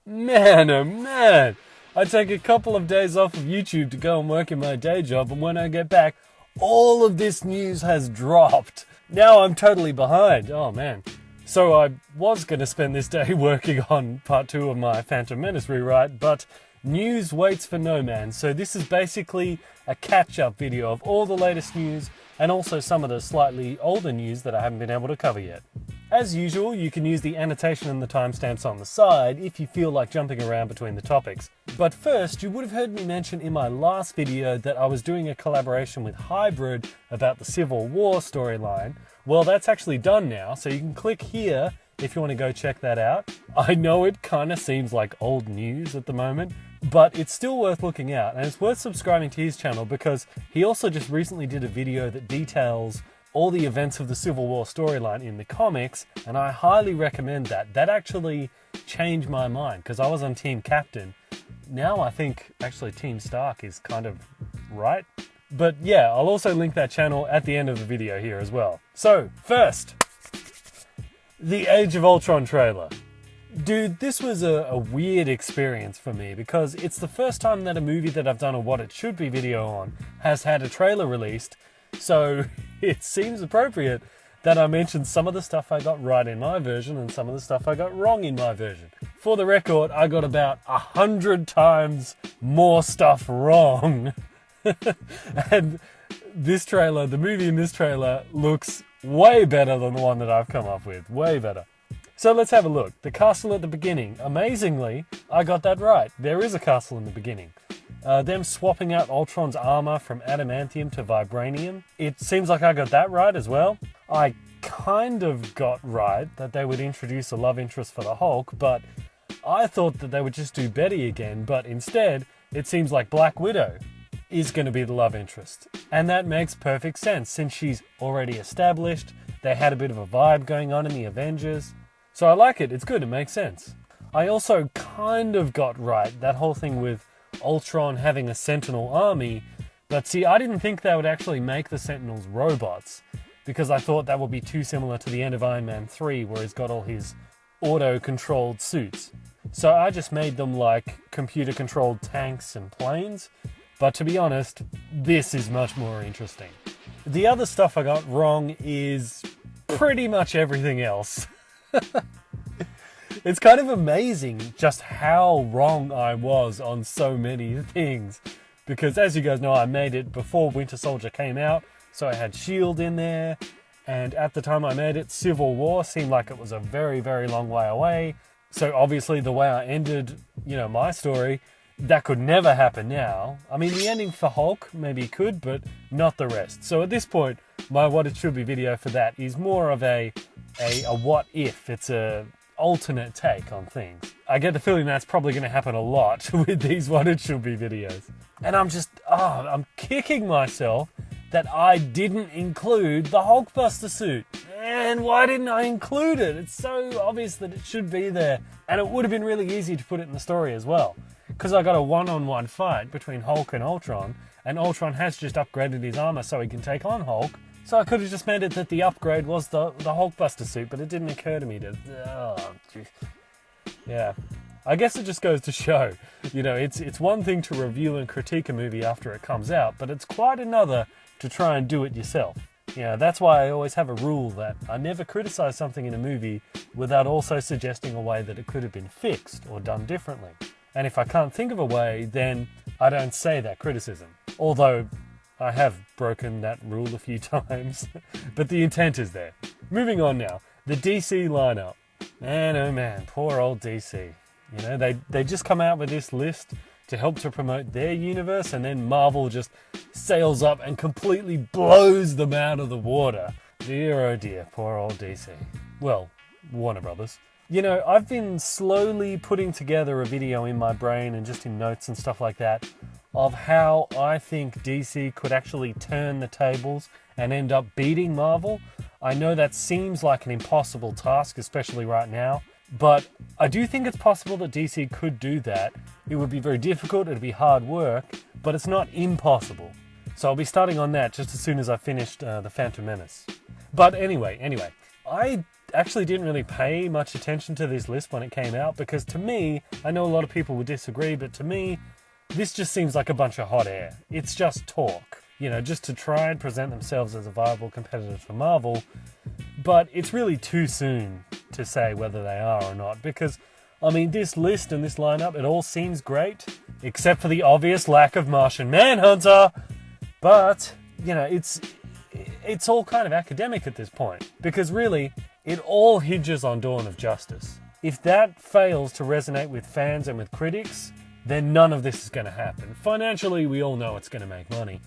Man, oh man! I take a couple of days off of YouTube to go and work in my day job, and when I get back, all of this news has dropped. Now I'm totally behind. Oh man. So I was going to spend this day working on part 2 of my Phantom Menace rewrite, but news waits for no man. So this is basically a catch-up video of all the latest news and also some of the slightly older news that I haven't been able to cover yet. As usual, you can use the annotation and the timestamps on the side if you feel like jumping around between the topics. But first, you would have heard me mention in my last video that I was doing a collaboration with Hybrid about the Civil War storyline. Well, that's actually done now, so you can click here if you want to go check that out. I know it kind of seems like old news at the moment, but it's still worth looking out, and it's worth subscribing to his channel because he also just recently did a video that details all the events of the Civil War storyline in the comics, and I highly recommend that. That actually changed my mind because I was on Team Captain. Now I think actually Team Stark is kind of right. But yeah, I'll also link that channel at the end of the video here as well. So first, the Age of Ultron trailer. Dude, this was a weird experience for me because it's the first time that a movie that I've done a What It Should Be video on has had a trailer released, so it seems appropriate that I mention some of the stuff I got right in my version and some of the stuff I got wrong in my version. For the record, I got about 100 times more stuff wrong. And this trailer, the movie in this trailer, looks way better than the one that I've come up with. Way better. So let's have a look. The castle at the beginning. Amazingly, I got that right. There is a castle in the beginning. Them swapping out Ultron's armor from adamantium to vibranium. It seems like I got that right as well. I kind of got right that they would introduce a love interest for the Hulk, but I thought that they would just do Betty again, but instead, it seems like Black Widow is going to be the love interest. And that makes perfect sense since she's already established. They had a bit of a vibe going on in the Avengers. So I like it. It's good. It makes sense. I also kind of got right that whole thing with Ultron having a Sentinel army. But see, I didn't think they would actually make the Sentinels robots because I thought that would be too similar to the end of Iron Man 3 where he's got all his auto-controlled suits. So I just made them like computer-controlled tanks and planes. But to be honest, this is much more interesting. The other stuff I got wrong is pretty much everything else. It's kind of amazing just how wrong I was on so many things. Because as you guys know, I made it before Winter Soldier came out, so I had S.H.I.E.L.D. in there. And at the time I made it, Civil War seemed like it was a very, very long way away. So obviously the way I ended, my story, that could never happen now. I mean, the ending for Hulk maybe could, but not the rest. So at this point, my What It Should Be video for that is more of a what if. It's a alternate take on things. I get the feeling that's probably going to happen a lot with these What It Should Be videos. And I'm kicking myself that I didn't include the Hulkbuster suit. And why didn't I include it? It's so obvious that it should be there. And it would have been really easy to put it in the story as well. Because I got a one-on-one fight between Hulk and Ultron has just upgraded his armor so he can take on Hulk. So I could have just made it that the upgrade was the Hulkbuster suit, but it didn't occur to me to... Oh, geez. Yeah. I guess it just goes to show, it's one thing to review and critique a movie after it comes out, but it's quite another to try and do it yourself. That's why I always have a rule that I never criticize something in a movie without also suggesting a way that it could have been fixed or done differently. And if I can't think of a way, then I don't say that criticism. Although I have broken that rule a few times, but the intent is there. Moving on now, the DC lineup. Man, oh man, poor old DC. They just come out with this list to help to promote their universe, and then Marvel just sails up and completely blows them out of the water. Dear oh dear, poor old DC. Well, Warner Brothers. I've been slowly putting together a video in my brain and just in notes and stuff like that of how I think DC could actually turn the tables and end up beating Marvel. I know that seems like an impossible task, especially right now, but I do think it's possible that DC could do that. It would be very difficult, it would be hard work, but it's not impossible. So I'll be starting on that just as soon as I finished The Phantom Menace. But anyway, I actually didn't really pay much attention to this list when it came out, because to me, I know a lot of people would disagree, but to me, this just seems like a bunch of hot air. It's just talk, you know, just to try and present themselves as a viable competitor for Marvel. But it's really too soon to say whether they are or not, because, I mean, this list and this lineup, it all seems great, except for the obvious lack of Martian Manhunter. But, you know, it's all kind of academic at this point, because really, it all hinges on Dawn of Justice. If that fails to resonate with fans and with critics, then none of this is going to happen. Financially, we all know it's going to make money.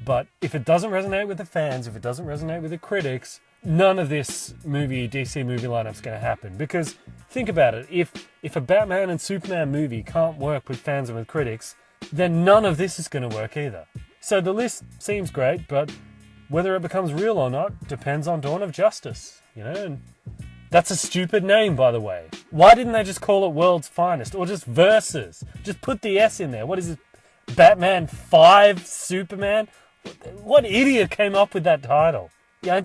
But if it doesn't resonate with the fans, if it doesn't resonate with the critics, none of this DC movie lineup's going to happen. Because think about it, if a Batman and Superman movie can't work with fans and with critics, then none of this is going to work either. So the list seems great, but whether it becomes real or not depends on Dawn of Justice, you know? And that's a stupid name, by the way. Why didn't they just call it World's Finest? Or just Versus? Just put the S in there. What is it? Batman 5 Superman? What idiot came up with that title? Yeah,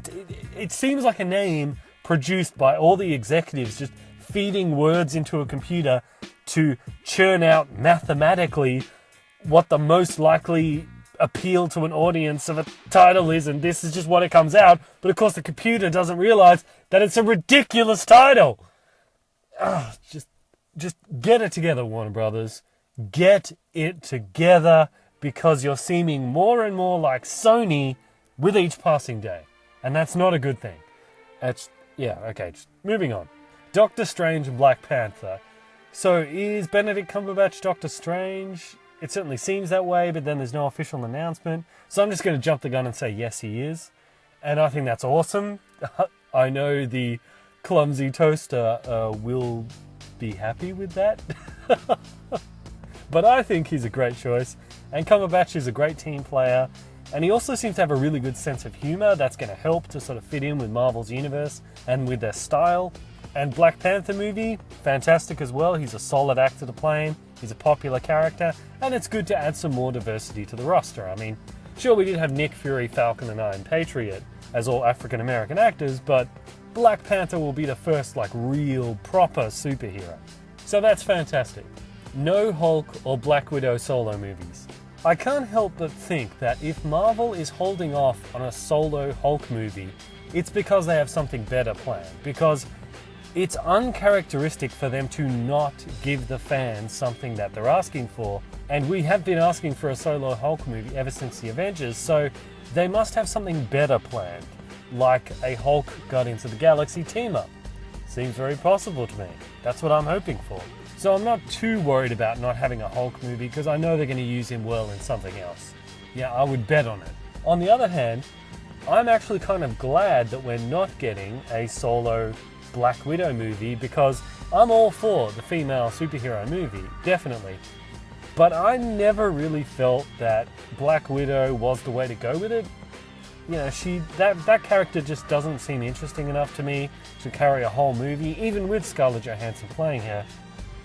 it seems like a name produced by all the executives just feeding words into a computer to churn out mathematically what the most likely appeal to an audience of a title is, and this is just what it comes out. But of course the computer doesn't realize that it's a ridiculous title. Just get it together, Warner Brothers. Get it together, because you're seeming more and more like Sony with each passing day. And that's not a good thing. Just moving on. Doctor Strange and Black Panther. So is Benedict Cumberbatch Doctor Strange? It certainly seems that way, but then there's no official announcement. So I'm just going to jump the gun and say yes, he is. And I think that's awesome. I know the clumsy toaster will be happy with that. But I think he's a great choice. And Cumberbatch is a great team player. And he also seems to have a really good sense of humor that's going to help to sort of fit in with Marvel's universe and with their style. And Black Panther movie, fantastic as well. He's a solid actor to play him. He's a popular character. And it's good to add some more diversity to the roster. I mean, sure, we did have Nick Fury, Falcon and Iron Patriot as all African-American actors, but Black Panther will be the first, like, real, proper superhero. So that's fantastic. No Hulk or Black Widow solo movies. I can't help but think that if Marvel is holding off on a solo Hulk movie, it's because they have something better planned. Because it's uncharacteristic for them to not give the fans something that they're asking for. And we have been asking for a solo Hulk movie ever since the Avengers, so they must have something better planned, like a Hulk Guardians of the Galaxy team-up. Seems very possible to me. That's what I'm hoping for. So I'm not too worried about not having a Hulk movie, because I know they're going to use him well in something else. Yeah, I would bet on it. On the other hand, I'm actually kind of glad that we're not getting a solo Black Widow movie, because I'm all for the female superhero movie, definitely. But I never really felt that Black Widow was the way to go with it. You know, that character just doesn't seem interesting enough to me to carry a whole movie, even with Scarlett Johansson playing her.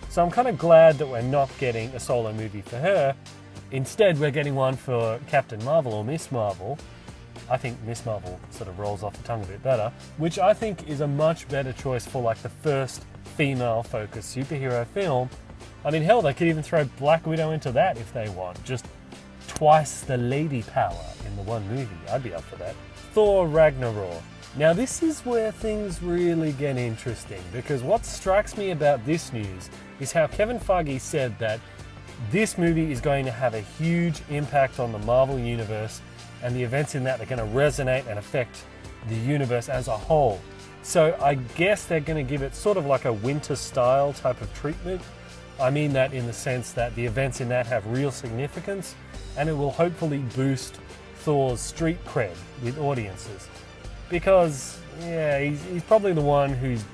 So I'm kind of glad that we're not getting a solo movie for her. Instead, we're getting one for Captain Marvel or Miss Marvel. I think Miss Marvel sort of rolls off the tongue a bit better, which I think is a much better choice for like the first female-focused superhero film. I mean, hell, they could even throw Black Widow into that if they want. Just twice the lady power in the one movie. I'd be up for that. Thor Ragnarok. Now this is where things really get interesting, because what strikes me about this news is how Kevin Feige said that this movie is going to have a huge impact on the Marvel Universe, and the events in that are going to resonate and affect the universe as a whole. So I guess they're going to give it sort of like a winter style type of treatment. I mean that in the sense that the events in that have real significance, and it will hopefully boost Thor's street cred with audiences. Because, yeah, he's probably the one who's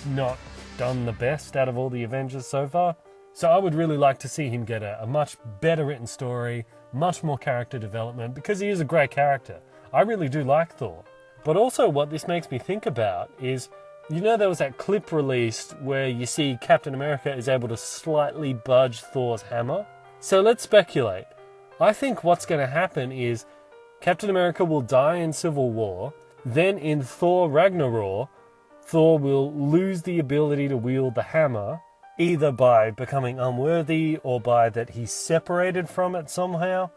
not done the best out of all the Avengers so far. So I would really like to see him get a much better written story, much more character development, because he is a great character. I really do like Thor. But also what this makes me think about is, you know, there was that clip released where you see Captain America is able to slightly budge Thor's hammer. So let's speculate. I think what's going to happen is Captain America will die in Civil War, then in Thor Ragnarok, Thor will lose the ability to wield the hammer, either by becoming unworthy or by that he's separated from it somehow.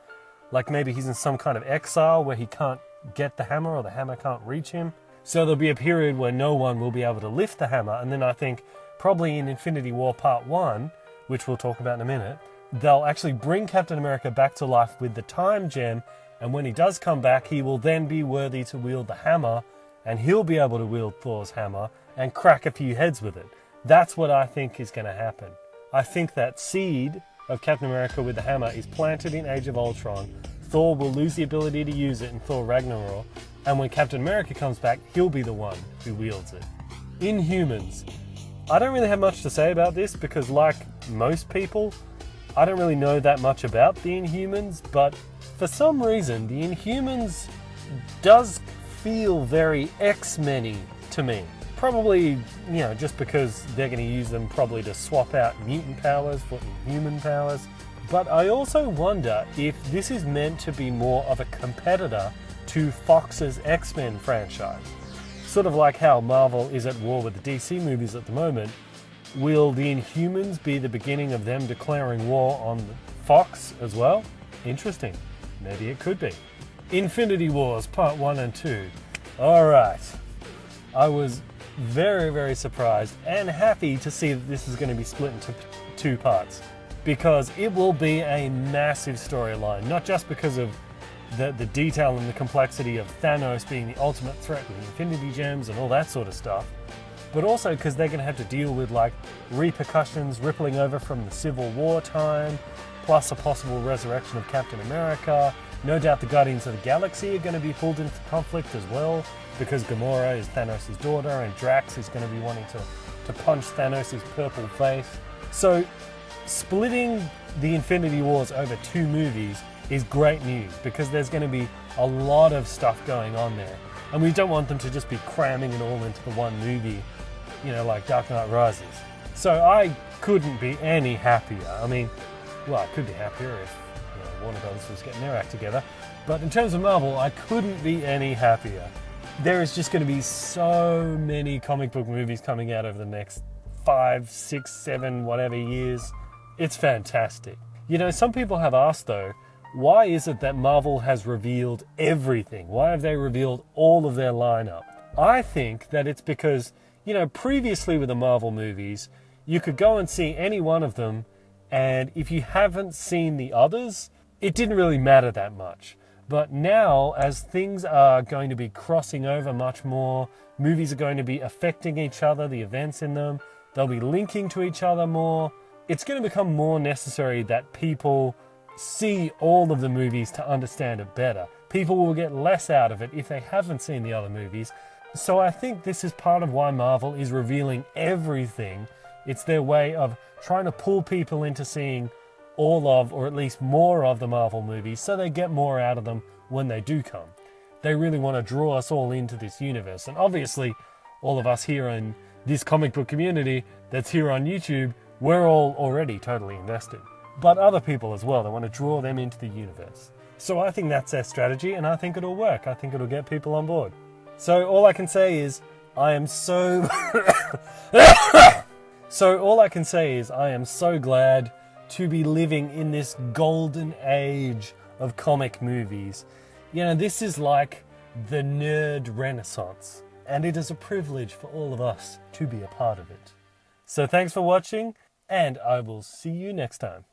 Like maybe he's in some kind of exile where he can't get the hammer or the hammer can't reach him. So there'll be a period where no one will be able to lift the hammer, and then I think probably in Infinity War Part 1, which we'll talk about in a minute, they'll actually bring Captain America back to life with the time gem, and when he does come back, he will then be worthy to wield the hammer, and he'll be able to wield Thor's hammer and crack a few heads with it. That's what I think is going to happen. I think that seed of Captain America with the hammer is planted in Age of Ultron. Thor will lose the ability to use it in Thor Ragnarok, and when Captain America comes back, he'll be the one who wields it. Inhumans. I don't really have much to say about this because, like most people, I don't really know that much about the Inhumans, but for some reason, the Inhumans does feel very X-Men-y to me. Probably, just because they're going to use them probably to swap out mutant powers for Inhuman powers. But I also wonder if this is meant to be more of a competitor to Fox's X-Men franchise. Sort of like how Marvel is at war with the DC movies at the moment. Will the Inhumans be the beginning of them declaring war on Fox as well? Interesting. Maybe it could be. Infinity Wars Part 1 and 2. Alright. I was very, very surprised and happy to see that this is going to be split into 2 parts. Because it will be a massive storyline. Not just because of the detail and the complexity of Thanos being the ultimate threat with Infinity Gems and all that sort of stuff, but also because they're going to have to deal with like repercussions rippling over from the Civil War time, plus a possible resurrection of Captain America. No doubt the Guardians of the Galaxy are going to be pulled into conflict as well, because Gamora is Thanos' daughter and Drax is going to be wanting to punch Thanos' purple face. So splitting the Infinity Wars over 2 movies is great news, because there's going to be a lot of stuff going on there. And we don't want them to just be cramming it all into the one movie, like Dark Knight Rises. So I couldn't be any happier. I mean, well, I could be happier if Warner Brothers was getting their act together. But in terms of Marvel, I couldn't be any happier. There is just going to be so many comic book movies coming out over the next 5, 6, 7, whatever years. It's fantastic. Some people have asked though, why is it that Marvel has revealed everything? Why have they revealed all of their lineup? I think that it's because, previously with the Marvel movies, you could go and see any one of them, and if you haven't seen the others, it didn't really matter that much. But now, as things are going to be crossing over much more, movies are going to be affecting each other, the events in them, they'll be linking to each other more, it's going to become more necessary that people see all of the movies to understand it better. People will get less out of it if they haven't seen the other movies. So I think this is part of why Marvel is revealing everything. It's their way of trying to pull people into seeing all of, or at least more of, the Marvel movies, so they get more out of them when they do come. They really want to draw us all into this universe. And obviously, all of us here in this comic book community that's here on YouTube, we're all already totally invested. But other people as well, they want to draw them into the universe. So I think that's their strategy, and I think it'll work. I think it'll get people on board. So all I can say is, I am so glad to be living in this golden age of comic movies. This is like the nerd renaissance, and it is a privilege for all of us to be a part of it. So thanks for watching, and I will see you next time.